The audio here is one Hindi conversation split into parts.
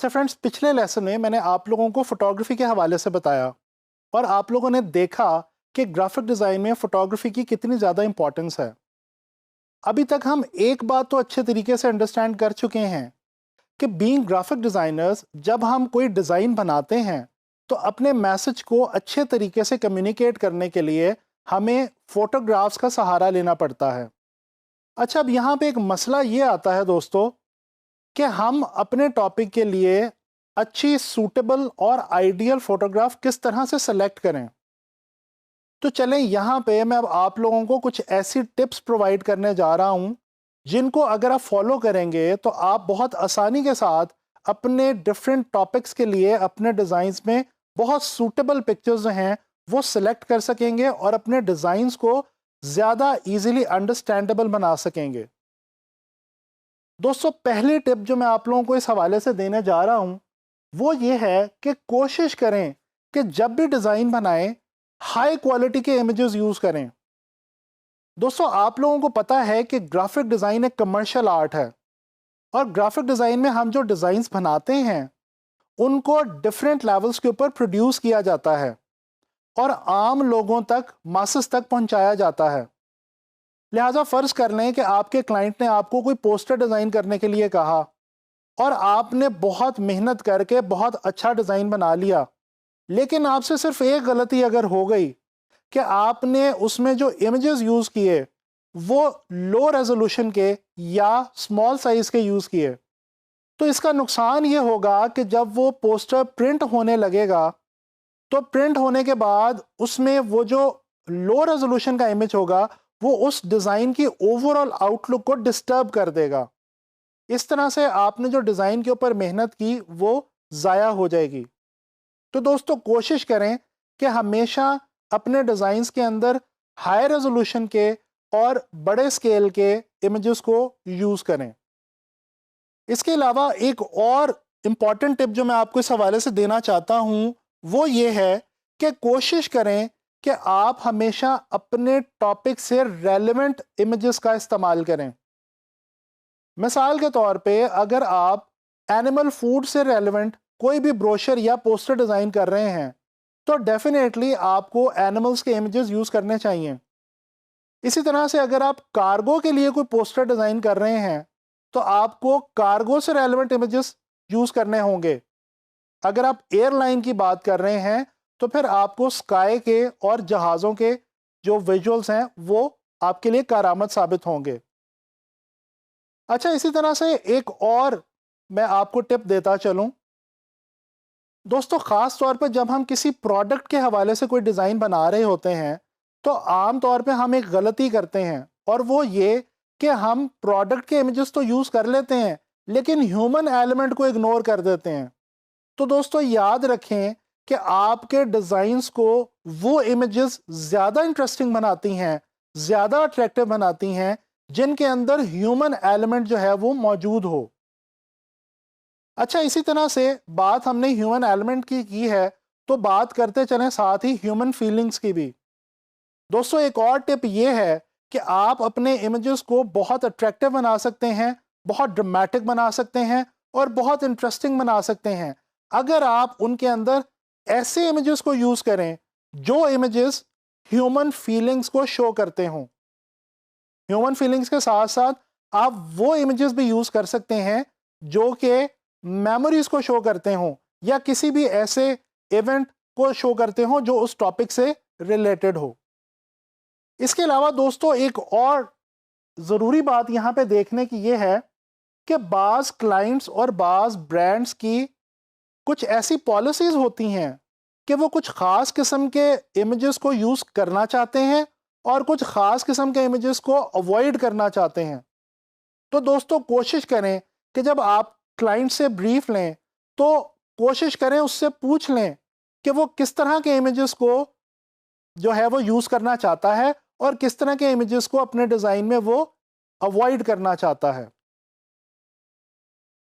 अच्छा फ्रेंड्स, पिछले लेसन में मैंने आप लोगों को फोटोग्राफी के हवाले से बताया और आप लोगों ने देखा कि ग्राफिक डिज़ाइन में फोटोग्राफी की कितनी ज़्यादा इंपॉर्टेंस है। अभी तक हम एक बात तो अच्छे तरीके से अंडरस्टैंड कर चुके हैं कि बीइंग ग्राफिक डिज़ाइनर्स, जब हम कोई डिज़ाइन बनाते हैं तो अपने मैसेज को अच्छे तरीके से कम्युनिकेट करने के लिए हमें फोटोग्राफ्स का सहारा लेना पड़ता है। अच्छा, अब यहाँ पे एक मसला ये आता है दोस्तों कि हम अपने टॉपिक के लिए अच्छी सूटेबल और आइडियल फोटोग्राफ किस तरह से सेलेक्ट करें। तो चलें, यहाँ पे मैं अब आप लोगों को कुछ ऐसी टिप्स प्रोवाइड करने जा रहा हूँ जिनको अगर आप फॉलो करेंगे तो आप बहुत आसानी के साथ अपने डिफरेंट टॉपिक्स के लिए अपने डिज़ाइंस में बहुत सूटेबल पिक्चर्स जो हैं वो सिलेक्ट कर सकेंगे और अपने डिज़ाइंस को ज़्यादा इजीली अंडरस्टैंडेबल बना सकेंगे। दोस्तों, पहली टिप जो मैं आप लोगों को इस हवाले से देने जा रहा हूं वो ये है कि कोशिश करें कि जब भी डिज़ाइन बनाएं हाई क्वालिटी के इमेजेस यूज़ करें। दोस्तों, आप लोगों को पता है कि ग्राफिक डिज़ाइन एक कमर्शियल आर्ट है और ग्राफिक डिज़ाइन में हम जो डिज़ाइंस बनाते हैं उनको डिफरेंट लेवल्स के ऊपर प्रोड्यूस किया जाता है और आम लोगों तक, मासेस तक पहुंचाया जाता है। लिहाजा फ़र्ज़ कर लें कि आपके क्लाइंट ने आपको कोई पोस्टर डिज़ाइन करने के लिए कहा और आपने बहुत मेहनत करके बहुत अच्छा डिज़ाइन बना लिया, लेकिन आपसे सिर्फ एक गलती अगर हो गई कि आपने उसमें जो इमेजेस यूज़ किए वो लो रेजोल्यूशन के या स्मॉल साइज़ के यूज़ किए, तो इसका नुकसान ये होगा कि जब वो पोस्टर प्रिंट होने लगेगा तो प्रिंट होने के बाद उसमें वो जो लो रेजोल्यूशन का इमेज होगा वो उस डिज़ाइन की ओवरऑल आउटलुक को डिस्टर्ब कर देगा। इस तरह से आपने जो डिज़ाइन के ऊपर मेहनत की वो ज़ाया हो जाएगी। तो दोस्तों, कोशिश करें कि हमेशा अपने डिज़ाइंस के अंदर हाई रेजोल्यूशन के और बड़े स्केल के इमेजेस को यूज़ करें। इसके अलावा एक और इम्पॉर्टेंट टिप जो मैं आपको इस हवाले से देना चाहता हूँ वो ये है कि कोशिश करें कि आप हमेशा अपने टॉपिक से रेलेवेंट इमेजेस का इस्तेमाल करें। मिसाल के तौर पे अगर आप एनिमल फूड से रेलेवेंट कोई भी ब्रोशर या पोस्टर डिज़ाइन कर रहे हैं तो डेफिनेटली आपको एनिमल्स के इमेजेस यूज़ करने चाहिए। इसी तरह से अगर आप कार्गो के लिए कोई पोस्टर डिज़ाइन कर रहे हैं तो आपको कार्गो से रेलेवेंट इमेजेस यूज़ करने होंगे। अगर आप एयरलाइन की बात कर रहे हैं तो फिर आपको स्काई के और जहाज़ों के जो विजुअल्स हैं वो आपके लिए कारआमद साबित होंगे। अच्छा, इसी तरह से एक और मैं आपको टिप देता चलूं। दोस्तों, ख़ास तौर पर जब हम किसी प्रोडक्ट के हवाले से कोई डिज़ाइन बना रहे होते हैं तो आम तौर पे हम एक गलती करते हैं और वो ये कि हम प्रोडक्ट के इमेजेस तो यूज़ कर लेते हैं लेकिन ह्यूमन एलिमेंट को इग्नोर कर देते हैं। तो दोस्तों, याद रखें कि आपके डिज़ाइंस को वो इमेजेस ज़्यादा इंटरेस्टिंग बनाती हैं, ज़्यादा अट्रैक्टिव बनाती हैं जिनके अंदर ह्यूमन एलिमेंट जो है वो मौजूद हो। अच्छा, इसी तरह से बात हमने ह्यूमन एलिमेंट की है तो बात करते चलें साथ ही ह्यूमन फीलिंग्स की भी। दोस्तों, एक और टिप ये है कि आप अपने इमेजेस को बहुत अट्रैक्टिव बना सकते हैं, बहुत ड्रामेटिक बना सकते हैं और बहुत इंटरेस्टिंग बना सकते हैं अगर आप उनके अंदर ऐसे इमेजेस को यूज़ करें जो इमेजेस ह्यूमन फीलिंग्स को शो करते हों। ह्यूमन फीलिंग्स के साथ साथ आप वो इमेजेस भी यूज़ कर सकते हैं जो कि मेमोरीज को शो करते हों या किसी भी ऐसे इवेंट को शो करते हों जो उस टॉपिक से रिलेटेड हो। इसके अलावा दोस्तों, एक और ज़रूरी बात यहाँ पे देखने की ये है कि बाज़ क्लाइंट्स और बाज़ ब्रांड्स की कुछ ऐसी पॉलिसीज़ होती हैं कि वो कुछ ख़ास किस्म के इमेजेस को यूज़ करना चाहते हैं और कुछ ख़ास किस्म के इमेजेस को अवॉइड करना चाहते हैं। तो दोस्तों, कोशिश करें कि जब आप क्लाइंट से ब्रीफ लें तो कोशिश करें, उससे पूछ लें कि वो किस तरह के इमेजेस को जो है वो यूज़ करना चाहता है और किस तरह के इमेजेस को अपने डिज़ाइन में वो अवॉइड करना चाहता है।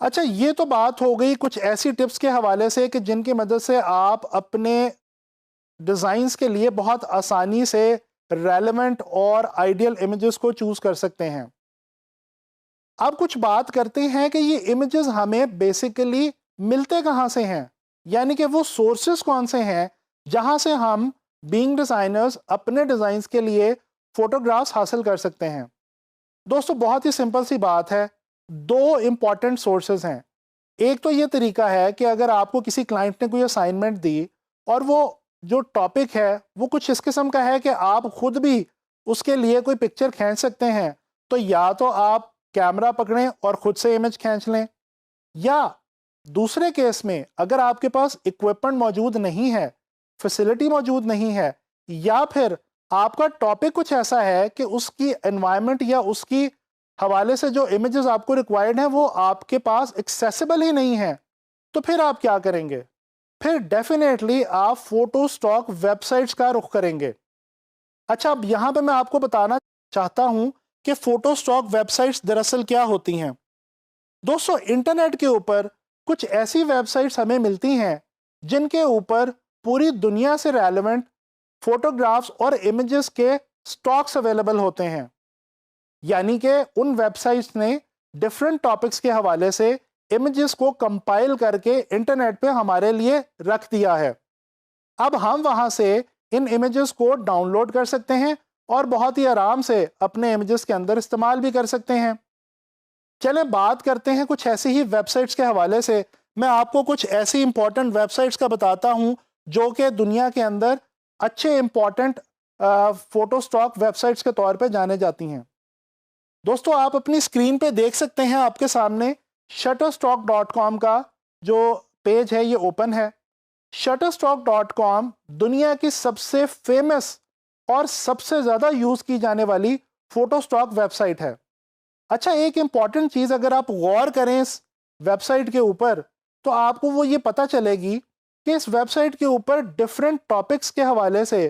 अच्छा, ये तो बात हो गई कुछ ऐसी टिप्स के हवाले से कि जिनकी मदद से आप अपने डिज़ाइंस के लिए बहुत आसानी से रेलेवेंट और आइडियल इमेजेस को चूज़ कर सकते हैं। अब कुछ बात करते हैं कि ये इमेजेस हमें बेसिकली मिलते कहाँ से हैं, यानी कि वो सोर्सेस कौन से हैं जहां से हम बीइंग डिजाइनर्स अपने डिजाइन्स के लिए फोटोग्राफ्स हासिल कर सकते हैं। दोस्तों बहुत ही सिंपल सी बात है, दो इंपॉर्टेंट सोर्सेज हैं। एक तो ये तरीका है कि अगर आपको किसी क्लाइंट ने कोई असाइनमेंट दी और वो जो टॉपिक है वो कुछ इस किस्म का है कि आप खुद भी उसके लिए कोई पिक्चर खींच सकते हैं, तो या तो आप कैमरा पकड़ें और खुद से इमेज खींच लें, या दूसरे केस में अगर आपके पास इक्विपमेंट मौजूद नहीं है, फैसिलिटी मौजूद नहीं है, या फिर आपका टॉपिक कुछ ऐसा है कि उसकी एनवायरनमेंट या उसकी हवाले से जो इमेजेस आपको रिक्वायर्ड हैं वो आपके पास एक्सेसिबल ही नहीं है, तो फिर आप क्या करेंगे? फिर डेफिनेटली आप फोटो स्टॉक वेबसाइट्स का रुख करेंगे। अच्छा, अब यहां पे मैं आपको बताना चाहता हूं कि फोटो स्टॉक वेबसाइट्स दरअसल क्या होती हैं। दोस्तों इंटरनेट के ऊपर कुछ ऐसी वेबसाइट्स हमें मिलती हैं जिनके ऊपर पूरी दुनिया से रेलेवेंट फोटोग्राफ्स और इमेजेस के स्टॉक्स अवेलेबल होते हैं, यानी कि उन वेबसाइट्स ने डिफरेंट टॉपिक्स के हवाले से इमेजेस को कंपाइल करके इंटरनेट पे हमारे लिए रख दिया है। अब हम वहां से इन इमेजेस को डाउनलोड कर सकते हैं और बहुत ही आराम से अपने इमेजेस के अंदर इस्तेमाल भी कर सकते हैं। चलें बात करते हैं कुछ ऐसी ही वेबसाइट्स के हवाले से। मैं आपको कुछ ऐसी इंपॉर्टेंट वेबसाइट्स का बताता हूं जो कि दुनिया के अंदर अच्छे इंपॉर्टेंट फोटो स्टॉक वेबसाइट्स के तौर पे जाने जाती हैं। दोस्तों आप अपनी स्क्रीन पे देख सकते हैं, आपके सामने shutterstock.com का जो पेज है ये ओपन है। shutterstock.com दुनिया की सबसे फेमस और सबसे ज़्यादा यूज़ की जाने वाली फोटो स्टॉक वेबसाइट है। अच्छा, एक इंपॉर्टेंट चीज़ अगर आप गौर करें इस वेबसाइट के ऊपर तो आपको वो ये पता चलेगी कि इस वेबसाइट के ऊपर डिफरेंट टॉपिक्स के हवाले से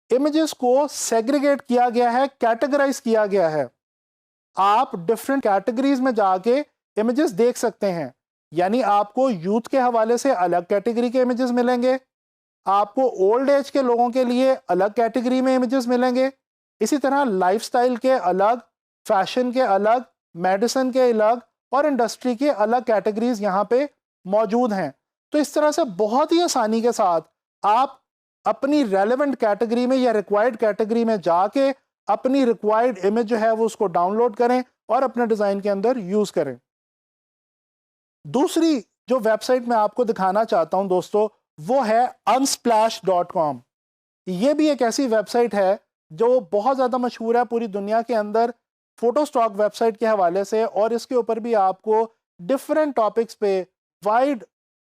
इमेजेस को सेग्रीगेट किया गया है, कैटेगराइज किया गया है। आप डिफरेंट कैटेगरीज में जाके इमेजेस देख सकते हैं, यानी आपको यूथ के हवाले से अलग कैटेगरी के इमेजेस मिलेंगे, आपको ओल्ड एज के लोगों के लिए अलग कैटेगरी में इमेजेस मिलेंगे, इसी तरह लाइफस्टाइल के अलग, फैशन के अलग, मेडिसिन के अलग और इंडस्ट्री के अलग कैटेगरीज यहाँ पे मौजूद हैं। तो इस तरह से बहुत ही आसानी के साथ आप अपनी रेलेवेंट कैटेगरी में या रिक्वायर्ड कैटेगरी में जाके अपनी रिक्वायर्ड इमेज जो है वो उसको डाउनलोड करें और अपने डिज़ाइन के अंदर यूज़ करें। दूसरी जो वेबसाइट मैं आपको दिखाना चाहता हूं दोस्तों वो है unsplash.com। ये भी एक ऐसी वेबसाइट है जो बहुत ज़्यादा मशहूर है पूरी दुनिया के अंदर फोटो स्टॉक वेबसाइट के हवाले से, और इसके ऊपर भी आपको डिफरेंट टॉपिक्स पे, वाइड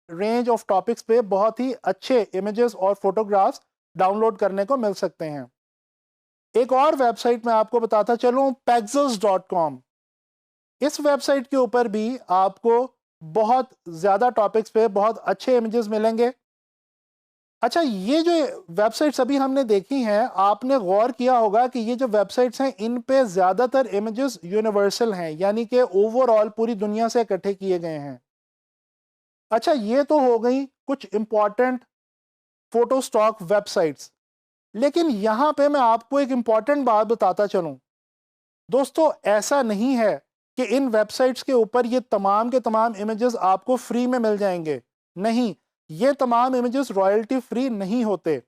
रेंज ऑफ टॉपिक्स पे बहुत ही अच्छे इमेजेस और फोटोग्राफ्स डाउनलोड करने को मिल सकते हैं। एक और वेबसाइट मैं आपको बताता चलूं, pexels.com। इस वेबसाइट के ऊपर भी आपको बहुत ज़्यादा टॉपिक्स पे बहुत अच्छे इमेजेस मिलेंगे। अच्छा, ये जो वेबसाइट्स अभी हमने देखी हैं, आपने गौर किया होगा कि ये जो वेबसाइट्स हैं इन पे ज़्यादातर इमेजेस यूनिवर्सल हैं, यानी कि ओवरऑल पूरी दुनिया से इकट्ठे किए गए हैं। अच्छा, ये तो हो गई कुछ इंपॉर्टेंट फोटो स्टॉक वेबसाइट्स, लेकिन यहाँ पे मैं आपको एक इंपॉर्टेंट बात बताता चलूँ। दोस्तों ऐसा नहीं है कि इन वेबसाइट्स के ऊपर ये तमाम के तमाम इमेजेस आपको फ्री में मिल जाएंगे। नहीं, ये तमाम इमेजेस रॉयल्टी फ्री नहीं होते,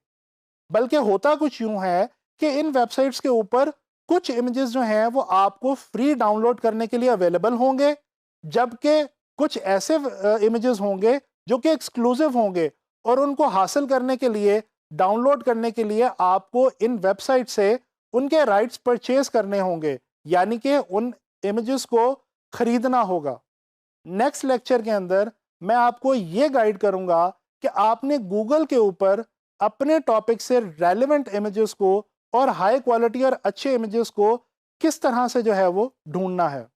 बल्कि होता कुछ यूं है कि इन वेबसाइट्स के ऊपर कुछ इमेजेस जो हैं वो आपको फ्री डाउनलोड करने के लिए अवेलेबल होंगे, जबकि कुछ ऐसे इमेजेस होंगे जो कि एक्सक्लूसिव होंगे और उनको हासिल करने के लिए, डाउनलोड करने के लिए आपको इन वेबसाइट से उनके राइट्स परचेज करने होंगे, यानी कि उन इमेजेस को खरीदना होगा। नेक्स्ट लेक्चर के अंदर मैं आपको ये गाइड करूंगा कि आपने गूगल के ऊपर अपने टॉपिक से रेलेवेंट इमेजेस को और हाई क्वालिटी और अच्छे इमेजेस को किस तरह से जो है वो ढूंढना है।